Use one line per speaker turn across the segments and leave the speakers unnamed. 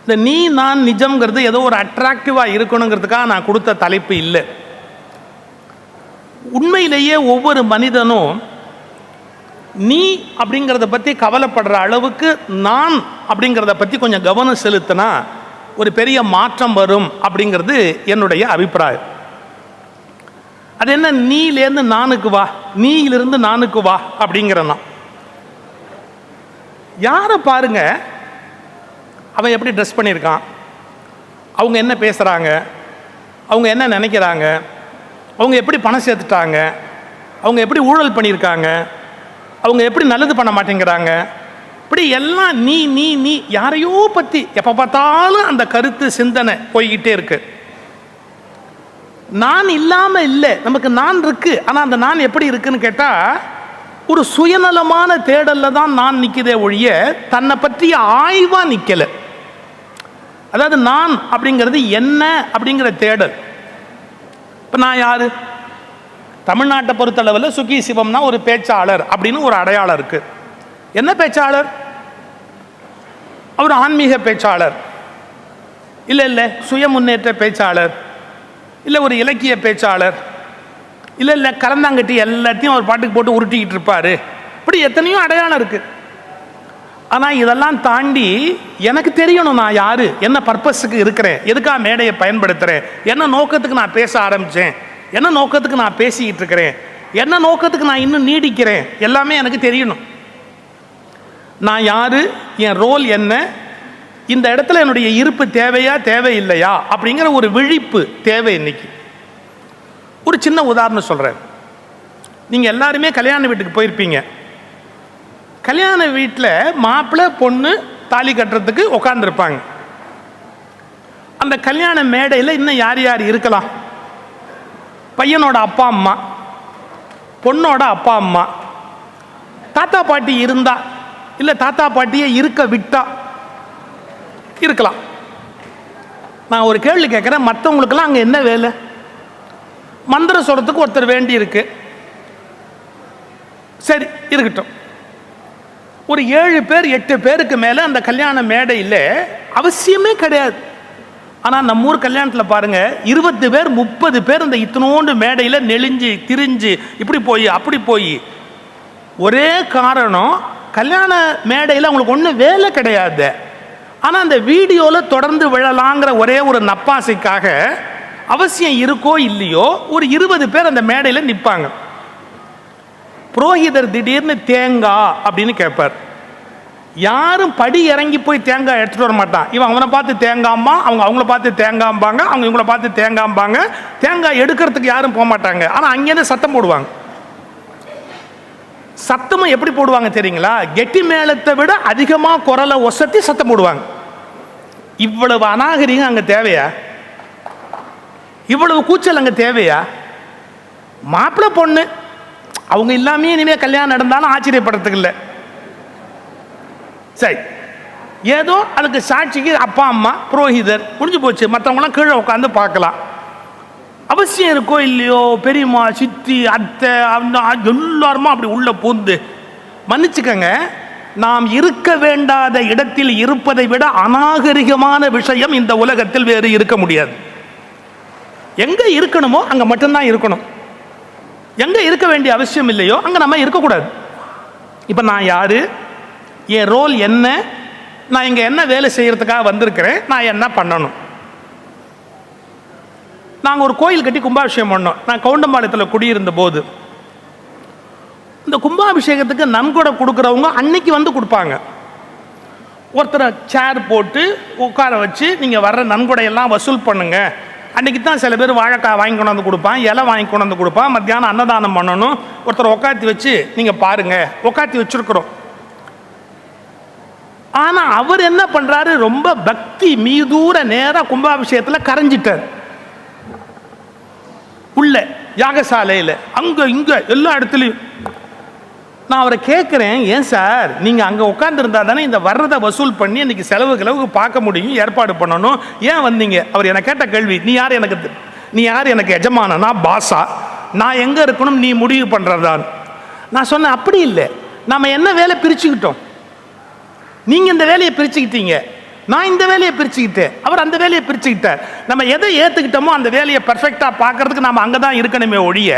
இந்த நீ நான் நிஜம்ங்கிறது ஏதோ ஒரு அட்ராக்டிவாக இருக்கணுங்கிறதுக்காக நான் கொடுத்த தலைப்பு இல்லை. உண்மையிலேயே ஒவ்வொரு மனிதனும் நீ அப்படிங்கிறத பற்றி கவலைப்படுற அளவுக்கு நான் அப்படிங்கிறத பற்றி கொஞ்சம் கவனம் செலுத்தினா ஒரு பெரிய மாற்றம் வரும் அப்படிங்கிறது என்னுடைய அபிப்பிராயம். அது என்ன, நீலேருந்து நானுக்கு வா, நீயிலிருந்து நானுக்கு வா அப்படிங்கிறனா. யாரை பாருங்க, அவன் எப்படி ட்ரெஸ் பண்ணியிருக்கான், அவங்க என்ன பேசுகிறாங்க, அவங்க என்ன நினைக்கிறாங்க, அவங்க எப்படி பணம் சேர்த்துட்டாங்க, அவங்க எப்படி ஊழல் பண்ணியிருக்காங்க, அவங்க எப்படி நல்லது பண்ண மாட்டேங்கிறாங்க, இப்படி எல்லாம் நீ நீ நீ யாரையோ பற்றி எப்போ பார்த்தாலும் அந்த கருத்து சிந்தனை போய்கிட்டே இருக்கு. நான் இல்லாமல் இல்லை, நமக்கு நான் இருக்கு. ஆனால் அந்த நான் எப்படி இருக்குன்னு கேட்டால் ஒரு சுயநலமான தேடலில் தான் நான் நிற்கிறதே ஒழிய தன்னை பற்றிய ஆய்வாக நிற்கலை. அதாவது நான் அப்படிங்கிறது என்ன அப்படிங்கிற தேடல். இப்போ நான் யார், தமிழ்நாட்டை பொறுத்தளவில் சுகி சிவம்னா ஒரு பேச்சாளர் அப்படின்னு ஒரு அடையாளம் இருக்குது. என்ன பேச்சாளர்? அவர் ஆன்மீக பேச்சாளர் இல்லை, இல்லை சுய முன்னேற்ற பேச்சாளர் இல்லை, ஒரு இலக்கிய பேச்சாளர் இல்லை, இல்லை கலந்தாங்கட்டி எல்லாத்தையும் அவர் பாட்டுக்கு போட்டு உருட்டிக்கிட்டு இருப்பார். இப்படி எத்தனையோ அடையாளம் இருக்குது. ஆனால் இதெல்லாம் தாண்டி எனக்கு தெரியணும் நான் யார், என்ன பர்பஸுக்கு இருக்கிறேன், எதுக்காக மேடையை பயன்படுத்துகிறேன், என்ன நோக்கத்துக்கு நான் பேச ஆரம்பித்தேன், என்ன நோக்கத்துக்கு நான் பேசிக்கிட்டு இருக்கிறேன், என்ன நோக்கத்துக்கு நான் இன்னும் நீடிக்கிறேன், எல்லாமே எனக்கு தெரியணும். நான் யார், என் ரோல் என்ன, இந்த இடத்துல என்னுடைய இருப்பு தேவையா தேவையில்லையா அப்படிங்கிற ஒரு விழிப்பு தேவை. இன்னைக்கு ஒரு சின்ன உதாரணம் சொல்கிறேன். நீங்கள் எல்லாருமே கல்யாண வீட்டுக்கு போயிருப்பீங்க. கல்யாண வீட்டில் மாப்பிள்ளை பொண்ணு தாலி கட்டுறதுக்கு உட்காந்துருப்பாங்க. அந்த கல்யாண மேடையில் இன்னும் யார் யார் இருக்கலாம்? பையனோட அப்பா அம்மா, பொண்ணோட அப்பா அம்மா, தாத்தா பாட்டி இருந்தா இல்லை தாத்தா பாட்டியை இருக்க விட்டா இருக்கலாம். நான் ஒரு கேள்வி கேட்குறேன், மற்றவங்களுக்கெல்லாம் அங்கே என்ன வேலை? மந்திரம் சொல்கிறதுக்கு ஒருத்தர் வேண்டி இருக்கு, சரி இருக்கட்டும். ஒரு 7 பேர் 8 பேருக்கு மேலே அந்த கல்யாண மேடையில் அவசியமே கிடையாது. ஆனால் நம்ம ஊர் கல்யாணத்தில் பாருங்கள், 20 பேர் 30 பேர் அந்த இத்தனோண்டு மேடையில் நெளிஞ்சு திரிஞ்சு இப்படி போய் அப்படி போய். ஒரே காரணம், கல்யாண மேடையில் அவங்களுக்கு ஒன்றும் வேலை கிடையாது. ஆனால் அந்த வீடியோவில் தொடர்ந்து விழலாங்கிற ஒரே ஒரு நப்பாசைக்காக அவசியம் இருக்கோ இல்லையோ ஒரு 20 பேர் அந்த மேடையில் நிற்பாங்க. புரோகிதர் திடீர்னு தேங்காய் அப்படின்னு கேட்பார். யாரும் படி இறங்கி போய் தேங்காய் எடுத்துகிட்டு வர மாட்டான். இவன் அவனை பார்த்து தேங்காம்பா, அவங்க அவங்கள பார்த்து தேங்காம்பாங்க, அவங்க இவங்கள பார்த்து தேங்காம்பாங்க. தேங்காய் எடுக்கிறதுக்கு யாரும் போக மாட்டாங்க. ஆனால் அங்கேருந்து சத்தம் போடுவாங்க. சத்தமும் எப்படி போடுவாங்க தெரியுங்களா? கெட்டி மேளத்தை விட அதிகமாக குரலை ஒசத்தி சத்தம் போடுவாங்க. இவ்வளவு அநாகரிகம் அங்கே தேவையா? இவ்வளவு கூச்சல் அங்கே தேவையா? மாப்பிள்ளை பொண்ணு அவங்க இல்லாமே இனிமேல் கல்யாணம் நடந்தாலும் ஆச்சரியப்படுறதுக்கு இல்லை. சரி, ஏதோ அதுக்கு சாட்சிக்கு அப்பா அம்மா புரோகிதர் முடிஞ்சு போச்சு. மற்றவங்களாம் கீழே உட்காந்து பார்க்கலாம். அவசியம் இருக்கோ இல்லையோ, பெரியம்மா சித்தி அத்தை எல்லாருமா அப்படி உள்ள பூந்து. மன்னிச்சுக்கங்க, நாம் இருக்க வேண்டாத இடத்தில் இருப்பதை விட அநாகரிகமான விஷயம் இந்த உலகத்தில் வேறு இருக்க முடியாது. எங்க இருக்கணுமோ அங்க மட்டும்தான் இருக்கணும். எங்க இருக்க வேண்டிய அவசியம் இல்லையோ அங்க நம்ம இருக்கக்கூடாது. இப்ப நான் யாரு, என் ரோல் என்ன, நான் இங்க என்ன வேலை செய்யறதுக்காக வந்திருக்கிறேன், நான் என்ன பண்ணணும். நாங்கள் ஒரு கோயில் கட்டி கும்பாபிஷேகம் பண்ணோம். நான் கவுண்டம்பாளையத்தில் குடியிருந்த போது இந்த கும்பாபிஷேகத்துக்கு நன்கொடை கொடுக்குறவங்க அன்னைக்கு வந்து கொடுப்பாங்க. ஒருத்தரை சேர் போட்டு உட்கார வச்சு நீங்கள் வர்ற நன்கொடையெல்லாம் வசூல் பண்ணுங்க. அன்றைக்கி தான் சில பேர் வாழைக்காய் வாங்கி கொண்டு வந்து கொடுப்பான், இலை வாங்கி கொண்டு வந்து கொடுப்பான். மத்தியானம் அன்னதானம் பண்ணணும். ஒருத்தர் உட்காத்தி வச்சு நீங்கள் பாருங்கள், உட்காத்தி வச்சுருக்குறோம். ஆனால் அவர் என்ன பண்ணுறாரு, ரொம்ப பக்தி மீதூர நேராக கும்பாபிஷேகத்தில் கரைஞ்சிட்டார். உள்ள யாகசாலையில் அங்கே இங்கே எல்லா இடத்துலையும். நான் அவரை கேட்குறேன், ஏன் சார் நீங்கள் அங்கே உட்காந்துருந்தா தானே இந்த வர்றதை வசூல் பண்ணி இன்றைக்கி செலவுக்கு பார்க்க முடியும், ஏற்பாடு பண்ணணும், ஏன் வந்தீங்க? அவர் எனக்கு கேட்ட கேள்வி, நீ யார் எனக்கு எஜமானா, நான் பாஸா, நான் எங்கே இருக்கணும் நீ முடிவு பண்ணுறதான்? நான் சொன்னேன், அப்படி இல்லை, நம்ம என்ன வேலை பிரிச்சுக்கிட்டோம், நீங்கள் இந்த வேலையை பிரிச்சுக்கிட்டீங்க, நான் இந்த வேலையை பிரிச்சுக்கிட்டேன், அவர் அந்த வேலையை பிரிச்சுக்கிட்டார். நம்ம எதை ஏற்றுக்கிட்டோமோ அந்த வேலையை பர்ஃபெக்டாக பார்க்கறதுக்கு நம்ம அங்கே தான் இருக்கணுமே ஒழிய,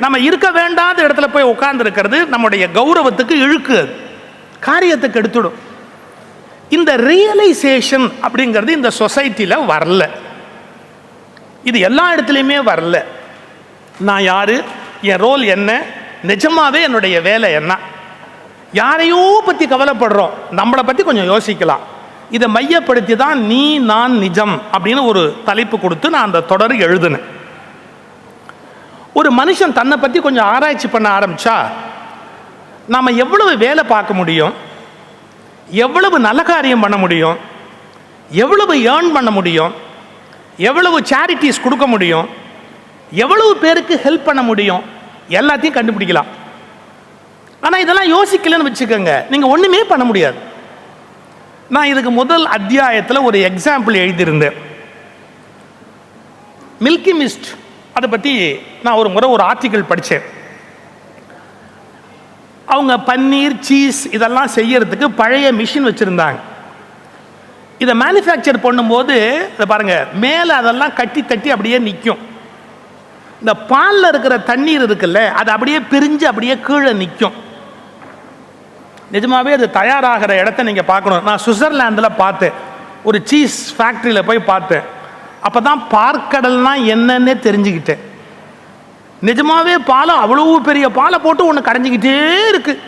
நம்ம இருக்க வேண்டாத இடத்துல போய் உட்கார்ந்து இருக்கிறது நம்முடைய கௌரவத்துக்கு இழுக்கு, காரியத்துக்கு எடுத்துடும். இந்த ரியலைசேஷன் அப்படிங்கிறது இந்த சொசைட்டியில் வரல. இது எல்லா இடத்துலையுமே வரல. நான் யாரு, என் ரோல் என்ன, நிஜமாவே என்னுடைய வேலை என்ன, யாரையோ பற்றி கவலைப்படுறோம், நம்மளை பற்றி கொஞ்சம் யோசிக்கலாம். இதை மையப்படுத்தி தான் நீ நான் நிஜம் அப்படின்னு ஒரு தலைப்பு கொடுத்து நான் அந்த தொடர் எழுதுனேன். ஒரு மனுஷன் தன்னை பற்றி கொஞ்சம் ஆராய்ச்சி பண்ண ஆரம்பிச்சா நாம் எவ்வளவு வேலை பார்க்க முடியும், எவ்வளவு நல்ல காரியம் பண்ண முடியும், எவ்வளவு ஏர்ன் பண்ண முடியும், எவ்வளவு சேரிட்டிஸ் கொடுக்க முடியும், எவ்வளவு பேருக்கு ஹெல்ப் பண்ண முடியும், எல்லாத்தையும் கண்டுபிடிக்கலாம். ஆனால் இதெல்லாம் யோசிக்கலன்னு வச்சுக்கோங்க, நீங்கள் ஒன்றுமே பண்ண முடியாது. நான் இதுக்கு முதல் அத்தியாயத்தில் ஒரு எக்ஸாம்பிள் எழுதியிருந்தேன். மில்கி மிஸ்ட் அதை பற்றி நான் ஒரு முறை ஒரு ஆர்டிக்கிள் படித்தேன். அவங்க பன்னீர், சீஸ் இதெல்லாம் செய்யறதுக்கு பழைய மிஷின் வச்சுருந்தாங்க. இதை மேனுஃபேக்சர் பண்ணும்போது இதை பாருங்கள், மேலே அதெல்லாம் கட்டி தட்டி அப்படியே நிற்கும். இந்த பாலில் இருக்கிற தண்ணீர் இருக்குல்ல, அது அப்படியே பிரிஞ்சு அப்படியே கீழே நிற்கும். நிஜமாவே அது தயாராகிற இடத்த நீங்கள் பார்க்கணும். நான் சுவிட்சர்லாந்தில் பார்த்தேன், ஒரு சீஸ் ஃபேக்ட்ரியில் போய் பார்த்தேன். அப்போ தான் பார்க்கடல்னா என்னன்னே தெரிஞ்சுக்கிட்டேன். நிஜமாவே பாலை, அவ்வளோ பெரிய பாலை போட்டு ஒன்று கடைஞ்சிக்கிட்டே இருக்குது.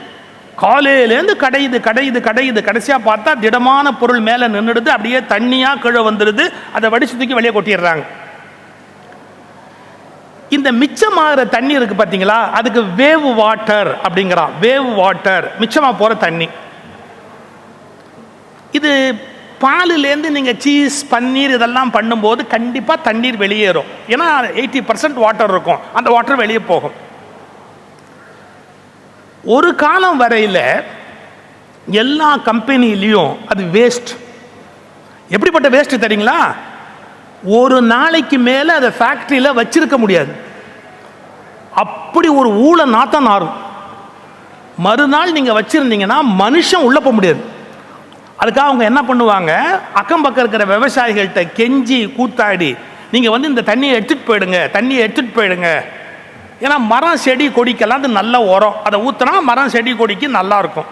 காலையிலேருந்து கடையுது கடையுது கடையுது, கடைசியாக பார்த்தா திடமான பொருள் மேலே நின்றுடுது, அப்படியே தண்ணியாக கீழே வந்துடுது. அதை வடிச்சு தூக்கி வெளியே கொட்டிடுறாங்க. இந்த மிச்சமாகிற தண்ணி இருக்குது பார்த்தீங்களா, அதுக்கு வேவ் வாட்டர் அப்படிங்கிறான். வேவ் வாட்டர், மிச்சமாக போகிற தண்ணி. இது பாலிலேருந்து நீங்கள் சீஸ், பன்னீர் இதெல்லாம் பண்ணும்போது கண்டிப்பாக தண்ணீர் வெளியேறும். ஏன்னா 80% வாட்டர் இருக்கும், அந்த வாட்டர் வெளியே போகும். ஒரு காலம் வரையில் எல்லா கம்பெனிலையும் அது வேஸ்ட். எப்படிப்பட்ட வேஸ்ட் தெரியுங்களா? ஒரு நாளைக்கு மேலே அதை ஃபேக்ட்ரியில் வச்சிருக்க முடியாது, அப்படி ஒரு ஊழ நாத்தம் நாரும். மறுநாள் நீங்கள் வச்சுருந்தீங்கன்னா மனுஷன் உள்ளே போக முடியாது. அதுக்காக அவங்க என்ன பண்ணுவாங்க, அக்கம் பக்கம் இருக்கிற விவசாயிகள்கிட்ட கெஞ்சி கூத்தாடி, நீங்கள் வந்து இந்த தண்ணியை எடுத்துகிட்டு போயிடுங்க, தண்ணியை எடுத்துகிட்டு போயிடுங்க. ஏன்னா மரம் செடி கொடிக்கெல்லாம் அது நல்ல உரம், அதை ஊற்றினா மரம் செடி கொடிக்கு நல்லா இருக்கும்,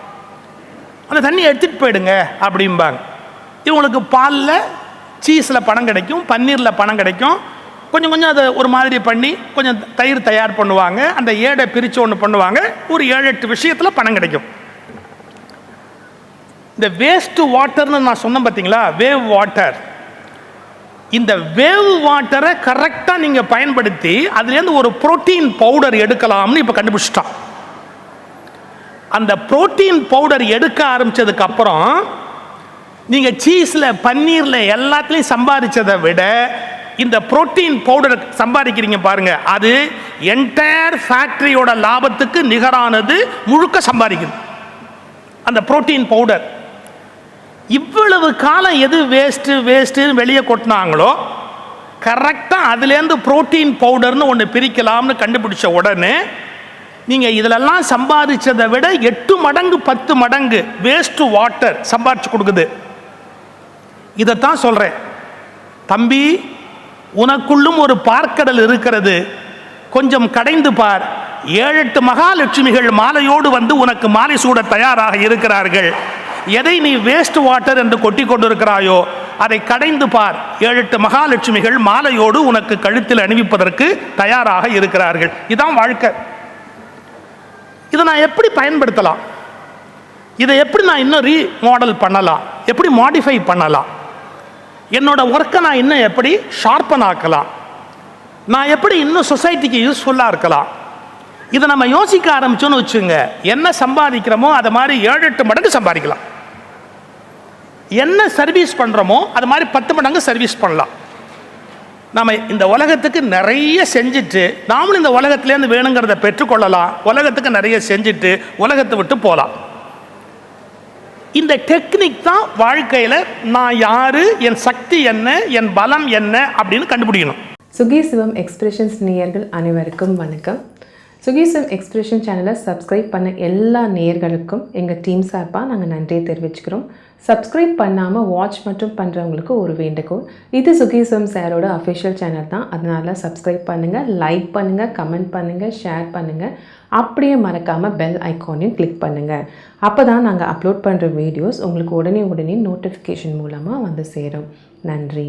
அந்த தண்ணியை எடுத்துகிட்டு போயிடுங்க அப்படிம்பாங்க. இவங்களுக்கு பாலில், சீஸில் பணம் கிடைக்கும், பன்னீரில் பணம் கிடைக்கும். கொஞ்சம் கொஞ்சம் அதை ஒரு மாதிரி பண்ணி கொஞ்சம் தயிர் தயார் பண்ணுவாங்க, அந்த ஏடை பிரித்து ஒன்று பண்ணுவாங்க. ஒரு 7-8 விஷயத்தில் பணம் கிடைக்கும். இந்த வேஸ்ட் வாட்டர்னு நான் சொன்னேன் பார்த்தீங்களா, வேவ் வாட்டர். இந்த வேவ் வாட்டரை கரெக்டாக நீங்கள் பயன்படுத்தி அதுலேருந்து ஒரு புரோட்டீன் பவுடர் எடுக்கலாம்னு இப்போ கண்டுபிடிச்சிட்டான். அந்த புரோட்டீன் பவுடர் எடுக்க ஆரம்பித்ததுக்கு அப்புறம் நீங்கள் சீஸில், பன்னீரில் எல்லாத்துலேயும் சம்பாதிச்சதை விட இந்த புரோட்டீன் பவுடர் சம்பாதிக்கிறீங்க பாருங்க, அது என்டையர் ஃபேக்டரியோட லாபத்துக்கு நிகரானது, முழுக்க சம்பாதிக்குது அந்த புரோட்டீன் பவுடர். இவ்வளவு காலம் எது வேஸ்ட்டு வெளியே கொட்டினாங்களோ, கரெக்டாக அதுலேருந்து புரோட்டீன் பவுடர்னு ஒன்று பிரிக்கலாம்னு கண்டுபிடிச்ச உடனே நீங்கள் இதிலெல்லாம் சம்பாதிச்சதை விட 8 மடங்கு 10 மடங்கு வேஸ்ட் வாட்டர் சம்பாதிச்சு கொடுக்குது. இதைத்தான் சொல்கிறேன், தம்பி, உனக்குள்ளும் ஒரு பார்க்கடல் இருக்கிறது, கொஞ்சம் கடைந்து பார். 7-8 மகாலட்சுமிகள் மாலையோடு வந்து உனக்கு மாலை சூட தயாராக இருக்கிறார்கள். எதை நீ வேஸ்ட் வாட்டர் என்று கொட்டி கொண்டிருக்கிறாயோ அதை கடைந்து பார். 7-8 மகாலட்சுமிகள் மாலையோடு உனக்கு கழுத்தில் அணிவிப்பதற்கு தயாராக இருக்கிறார்கள். இதுதான் வாழ்க்கை. இதை நான் எப்படி பயன்படுத்தலாம், இதை எப்படி நான் இன்னும் ரீமாடல் பண்ணலாம், எப்படி மாடிஃபை பண்ணலாம், என்னோட ஒர்க்கை நான் இன்னும் எப்படி ஷார்ப்பன் ஆக்கலாம், நான் எப்படி இன்னும் சொசைட்டிக்கு யூஸ்ஃபுல்லாக இருக்கலாம். இதை நம்ம யோசிக்க ஆரம்பிச்சோன்னு வச்சுங்க, என்ன சம்பாதிக்கிறோமோ அதை மாதிரி 7-8 மடங்கு சம்பாதிக்கலாம். என்ன சர்வீஸ் பண்ணுறோமோ அது மாதிரி 10 மடங்கு சர்வீஸ் பண்ணலாம். நம்ம இந்த உலகத்துக்கு நிறைய செஞ்சுட்டு நாமளும் இந்த உலகத்துலேருந்து வேணுங்கிறத பெற்றுக்கொள்ளலாம். உலகத்துக்கு நிறைய செஞ்சுட்டு உலகத்தை விட்டு போகலாம். இந்த டெக்னிக் தான் வாழ்க்கையில் நான் யாரு, என் சக்தி என்ன, என் பலம் என்ன அப்படின்னு கண்டுபிடிக்கணும்.
சுகி சிவம் எக்ஸ்பிரஷன்ஸ் நேயர்கள் அனைவருக்கும் வணக்கம். சுகிசம் எக்ஸ்பிரஷன் சேனலை சப்ஸ்கிரைப் பண்ண எல்லா நேயர்களுக்கும் எங்கள் டீம் சார்பாக நாங்கள் நன்றியை தெரிவிச்சுக்கிறோம். சப்ஸ்கிரைப் பண்ணாமல் வாட்ச் மட்டும் பண்ணுறவங்களுக்கு ஒரு வேண்டுகோள். இது சுகிசம் சாரோட அஃபிஷியல் சேனல் தான். அதனால் சப்ஸ்கிரைப் பண்ணுங்கள், லைக் பண்ணுங்கள், கமெண்ட் பண்ணுங்கள், ஷேர் பண்ணுங்கள். அப்படியே மறக்காமல் பெல் ஐக்கானையும் கிளிக் பண்ணுங்கள். அப்போ தான் நாங்கள் அப்லோட் பண்ணுற வீடியோஸ் உங்களுக்கு உடனே நோட்டிஃபிகேஷன் மூலமாக வந்து சேரும். நன்றி.